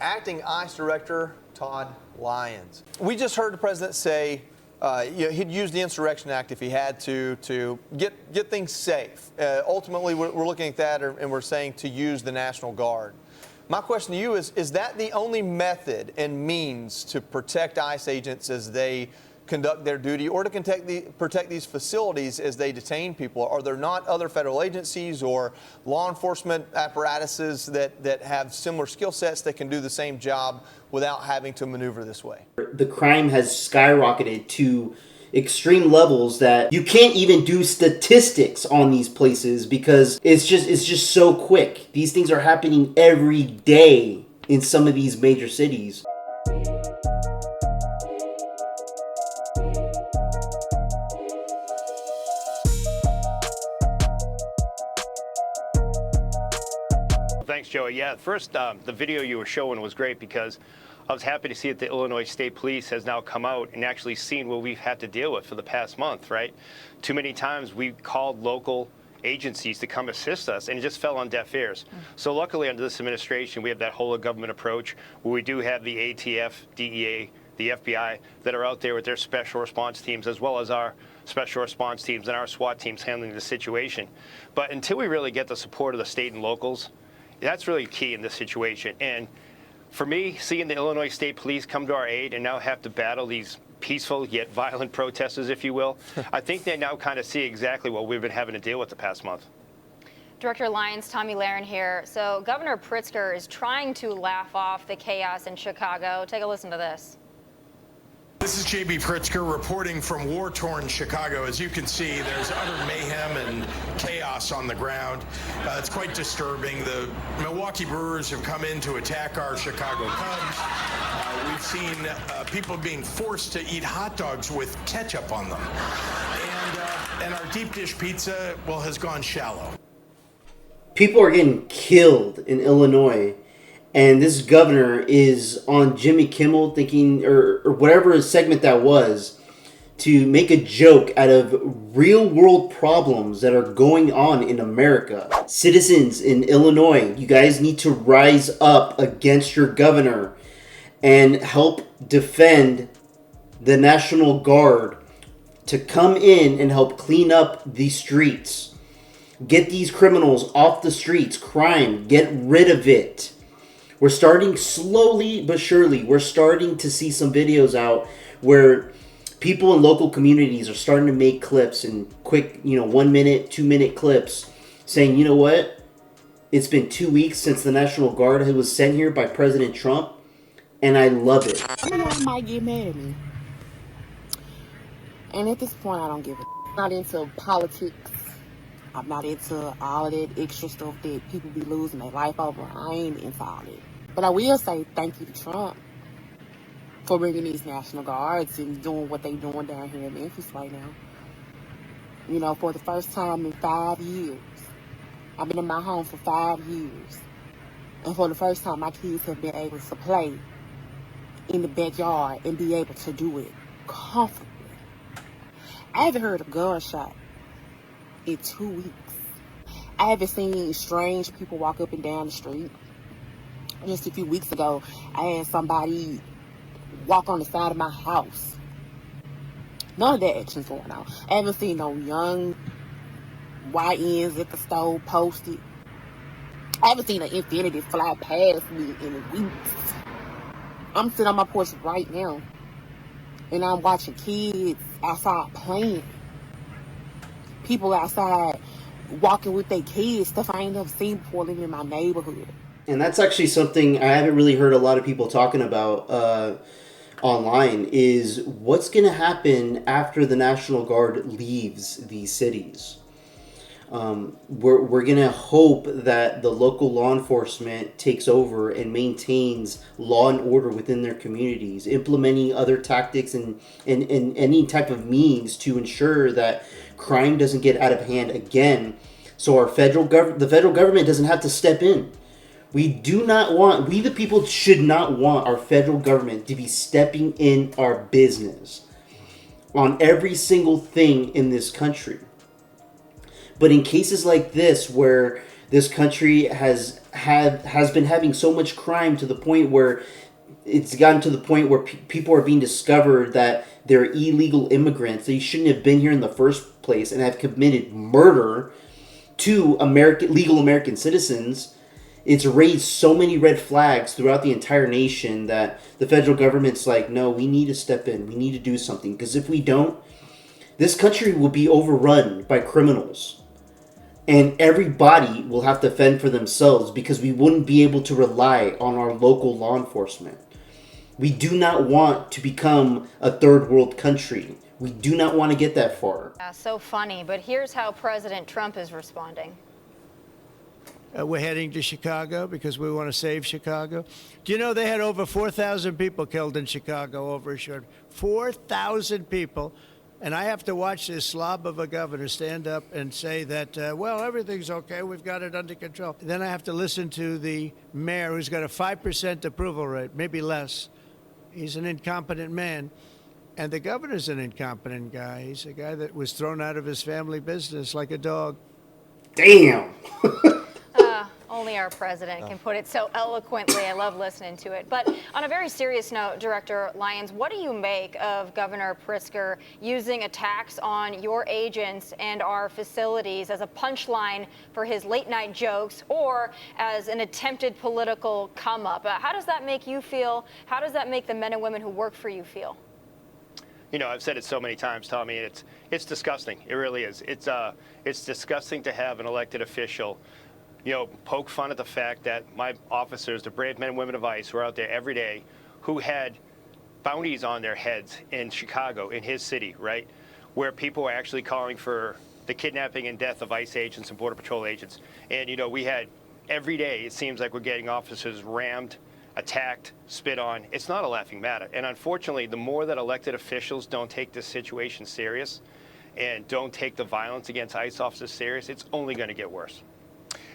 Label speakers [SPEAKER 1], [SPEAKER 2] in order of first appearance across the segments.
[SPEAKER 1] Acting ICE Director Todd Lyons. We just heard the president say he'd use the Insurrection Act if he had to get things safe. Ultimately, we're looking at that, and we're saying to use the National Guard. My question to you is that the only method and means to protect ICE agents as they conduct their duty, or to protect these facilities as they detain people? Are there not other federal agencies or law enforcement apparatuses that have similar skill sets that can do the same job without having to maneuver this way?
[SPEAKER 2] The crime has skyrocketed to extreme levels that you can't even do statistics on these places because it's just so quick. These things are happening every day in some of these major cities.
[SPEAKER 3] Thanks, Joey. Yeah, first, the video you were showing was great because I was happy to see that the Illinois State Police has now come out and actually seen what we've had to deal with for the past month, right? Too many times we called local agencies to come assist us, and it just fell on deaf ears. So luckily, under this administration, we have that whole of government approach where we do have the ATF, DEA, the FBI that are out there with their special response teams, as well as our special response teams and our SWAT teams handling the situation. But until we really get the support of the state and locals, that's really key in this situation. And for me, seeing the Illinois State Police come to our aid and now have to battle these peaceful yet violent protesters, if you will, I think they now kind of see exactly what we've been having to deal with the past month.
[SPEAKER 4] Director Lyons, Tomi Lahren here. So Governor Pritzker is trying to laugh off the chaos in Chicago. Take a listen to this.
[SPEAKER 5] This is J.B. Pritzker reporting from war-torn Chicago. As you can see, there's utter mayhem and chaos on the ground. It's quite disturbing. The Milwaukee Brewers have come in to attack our Chicago Cubs. We've seen people being forced to eat hot dogs with ketchup on them. And our deep dish pizza, well, has gone shallow.
[SPEAKER 2] People are getting killed in Illinois. And this governor is on Jimmy Kimmel thinking, or whatever segment that was, to make a joke out of real world problems that are going on in America. Citizens in Illinois, you guys need to rise up against your governor and help defend the National Guard to come in and help clean up the streets. Get these criminals off the streets, crime, get rid of it. We're starting slowly but surely. We're starting to see some videos out where people in local communities are starting to make clips and quick, 1 minute, 2 minute clips saying, you know what? It's been 2 weeks since the National Guard was sent here by President Trump, and I love it.
[SPEAKER 6] Someone might get mad at me. And at this point, I don't give a I'm not into politics. I'm not into all of that extra stuff that people be losing their life over. I ain't into all that. But I will say thank you to Trump for bringing these National Guards and doing what they doing down here in Memphis right now. For the first time in 5 years. I've been in my home for 5 years. And for the first time, my kids have been able to play in the backyard and be able to do it comfortably. I haven't heard a gunshot in 2 weeks. I haven't seen strange people walk up and down the street. Just a few weeks ago, I had somebody walk on the side of my house. None of that action's going on. I haven't seen no young YNs at the store posted. I haven't seen an Infinity fly past me in weeks. I'm sitting on my porch right now, and I'm watching kids outside playing. People outside walking with their kids, stuff I ain't never seen before living in my neighborhood.
[SPEAKER 2] And that's actually something I haven't really heard a lot of people talking about online, is what's going to happen after the National Guard leaves these cities. We're going to hope that the local law enforcement takes over and maintains law and order within their communities, implementing other tactics and any type of means to ensure that crime doesn't get out of hand again, so the federal government doesn't have to step in. We the people should not want our federal government to be stepping in our business on every single thing in this country. But in cases like this, where This country has been having so much crime to the point where it's gotten to the point where people are being discovered that they're illegal immigrants. They shouldn't have been here in the first place and have committed murder to legal American citizens. It's raised so many red flags throughout the entire nation that the federal government's like, no, we need to step in. We need to do something. Because if we don't, this country will be overrun by criminals. And everybody will have to fend for themselves because we wouldn't be able to rely on our local law enforcement. We do not want to become a third world country. We do not want to get that far.
[SPEAKER 4] Yeah, so funny, but here's how President Trump is responding.
[SPEAKER 7] We're heading to Chicago because we want to save Chicago. Do you know they had over 4,000 people killed in Chicago over a short 4,000 people. And I have to watch this slob of a governor stand up and say that, well, everything's okay. We've got it under control. Then I have to listen to the mayor who's got a 5% approval rate, maybe less. He's an incompetent man. And the governor's an incompetent guy. He's a guy that was thrown out of his family business like a dog.
[SPEAKER 2] Damn.
[SPEAKER 4] Only our president can put it so eloquently. I love listening to it. But on a very serious note, Director Lyons, what do you make of Governor Pritzker using attacks on your agents and our facilities as a punchline for his late-night jokes or as an attempted political come-up? How does that make you feel? How does that make the men and women who work for you feel?
[SPEAKER 3] You know, I've said it so many times, Tommy. It's disgusting. It really is. It's disgusting to have an elected official, you know, poke fun at the fact that my officers, the brave men and women of ICE, who are out there every day, who had bounties on their heads in Chicago, in his city, right, where people were actually calling for the kidnapping and death of ICE agents and Border Patrol agents. And, you know, we had every day, it seems like we're getting officers rammed, attacked, spit on. It's not a laughing matter. And unfortunately, the more that elected officials don't take this situation serious and don't take the violence against ICE officers serious, it's only going to get worse.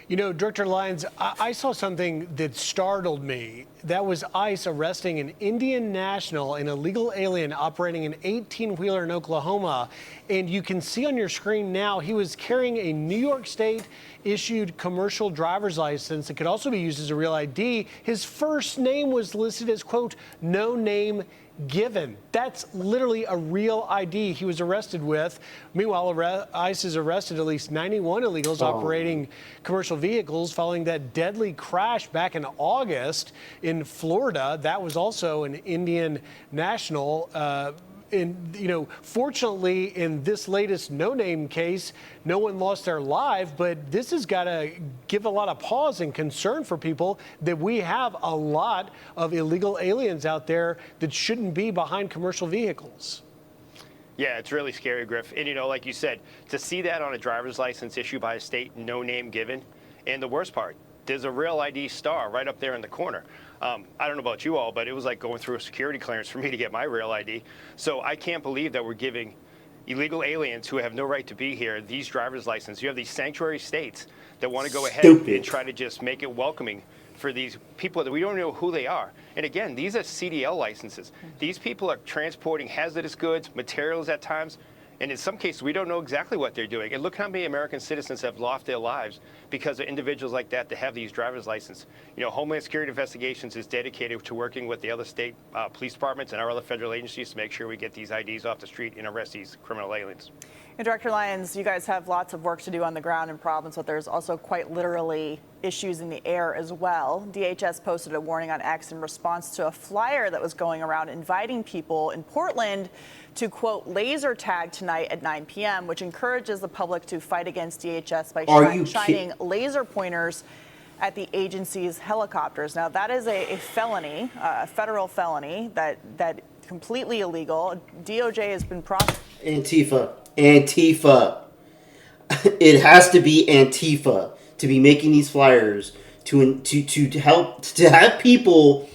[SPEAKER 8] You know, Director Lyons, I saw something that startled me. That was ICE arresting an Indian national, an illegal alien operating an 18-wheeler in Oklahoma. And you can see on your screen now, he was carrying a New York State issued commercial driver's license that could also be used as a real ID. His first name was listed as, quote, no name given. That's literally a real ID he was arrested with. Meanwhile, ICE has arrested at least 91 illegals operating commercial vehicles following that deadly crash back in August in Florida. That was also an Indian national. You know, fortunately, in this latest no-name case, no one lost their life, but this has got to give a lot of pause and concern for people that we have a lot of illegal aliens out there that shouldn't be behind commercial vehicles.
[SPEAKER 3] Yeah, it's really scary, Griff. And, you know, like you said, to see that on a driver's license issued by a state, no name given, and the worst part, there's a real ID star right up there in the corner. I don't know about you all, but it was like going through a security clearance for me to get my real ID. So I can't believe that we're giving illegal aliens who have no right to be here these driver's licenses. You have these sanctuary states that want to go ahead and try to just make it welcoming for these people that we don't know who they are. And again, these are CDL licenses. These people are transporting hazardous goods, materials at times, and in some cases, we don't know exactly what they're doing. And look how many American citizens have lost their lives because of individuals like that have these driver's licenses. You know, Homeland Security Investigations is dedicated to working with the other state police departments and our other federal agencies to make sure we get these IDs off the street and arrest these criminal aliens.
[SPEAKER 9] And Director Lyons, you guys have lots of work to do on the ground in Providence, but there's also quite literally issues in the air as well. DHS posted a warning on X in response to a flyer that was going around inviting people in Portland to, quote, laser tag tonight at 9 p.m., which encourages the public to fight against DHS by shining laser pointers at the agency's helicopters. Now, that is a felony, a federal felony that completely illegal. DOJ has been
[SPEAKER 2] Antifa. It has to be Antifa to be making these flyers to have people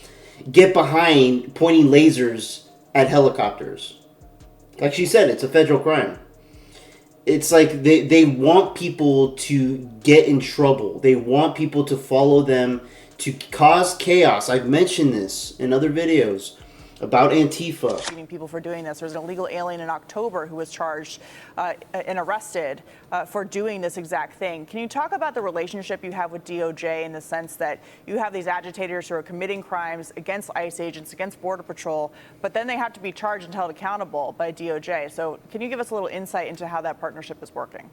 [SPEAKER 2] get behind pointing lasers at helicopters. Like she said, it's a federal crime. It's like they want people to get in trouble. They want people to follow them, to cause chaos. I've mentioned this in other videos. about Antifa.
[SPEAKER 9] Prosecuting people for doing this. There's an illegal alien in October who was charged and arrested for doing this exact thing. Can you talk about the relationship you have with DOJ in the sense that you have these agitators who are committing crimes against ICE agents, against Border Patrol, but then they have to be charged and held accountable by DOJ? So can you give us a little insight into how that partnership is working?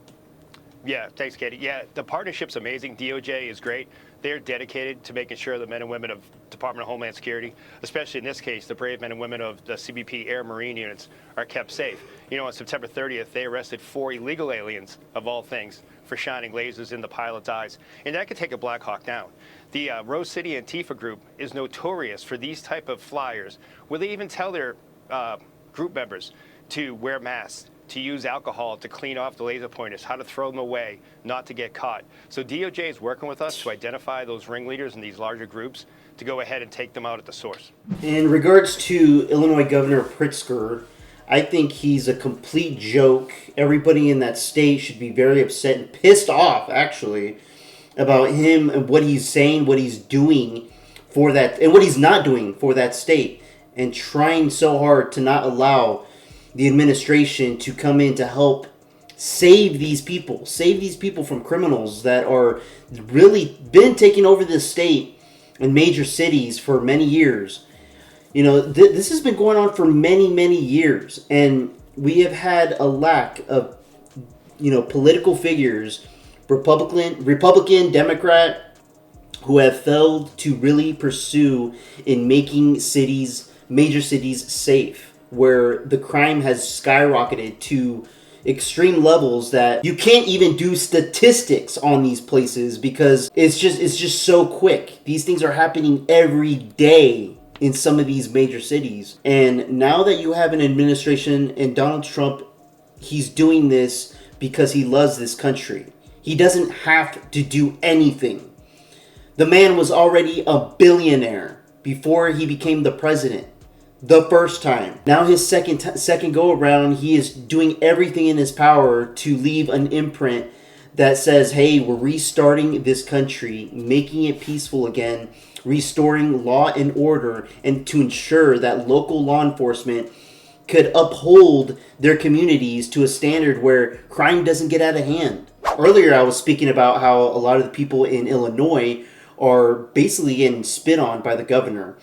[SPEAKER 3] Yeah, thanks, Katie. Yeah, the partnership's amazing. DOJ is great. They're dedicated to making sure the men and women of Department of Homeland Security, especially in this case, the brave men and women of the CBP Air Marine units, are kept safe. You know, on September 30th, they arrested 4 illegal aliens, of all things, for shining lasers in the pilot's eyes. And that could take a Black Hawk down. The Rose City Antifa group is notorious for these type of flyers, where they even tell their group members to wear masks, to use alcohol to clean off the laser pointers, how to throw them away, not to get caught. So DOJ is working with us to identify those ringleaders in these larger groups to go ahead and take them out at the source.
[SPEAKER 2] In regards to Illinois Governor Pritzker, I think he's a complete joke. Everybody in that state should be very upset and pissed off, actually, about him and what he's saying, what he's doing for that, and what he's not doing for that state, and trying so hard to not allow the administration to come in to help save these people from criminals that are really been taking over this state and major cities for many years. You know, this has been going on for many, many years, and we have had a lack of, you know, political figures, Republican, Democrat, who have failed to really pursue in making cities, major cities, safe, where the crime has skyrocketed to extreme levels that you can't even do statistics on these places because it's just so quick. These things are happening every day in some of these major cities. And now that you have an administration and Donald Trump, he's doing this because he loves this country. He doesn't have to do anything. The man was already a billionaire before he became the president. The first time. Now his second go around, he is doing everything in his power to leave an imprint that says, hey, we're restarting this country, making it peaceful again, restoring law and order, and to ensure that local law enforcement could uphold their communities to a standard where crime doesn't get out of hand. Earlier, I was speaking about how a lot of the people in Illinois are basically getting spit on by the governor.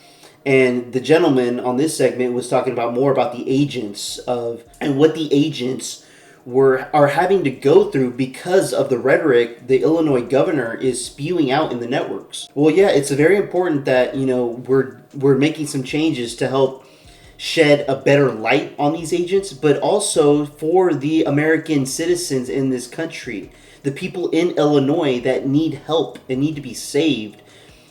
[SPEAKER 2] And the gentleman on this segment was talking about more about the agents and what the agents are having to go through because of the rhetoric the Illinois governor is spewing out in the networks. Well, yeah, it's very important that, you know, we're making some changes to help shed a better light on these agents, but also for the American citizens in this country, the people in Illinois that need help and need to be saved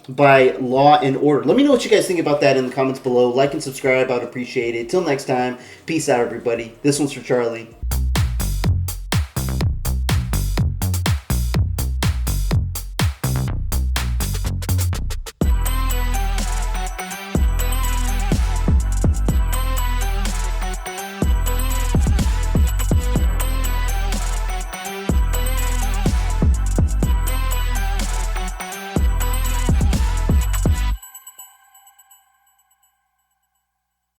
[SPEAKER 2] by law and order. Let me know what you guys think about that in the comments below. Like and subscribe. I'd appreciate it. Till next time, peace out, everybody. This one's for Charlie.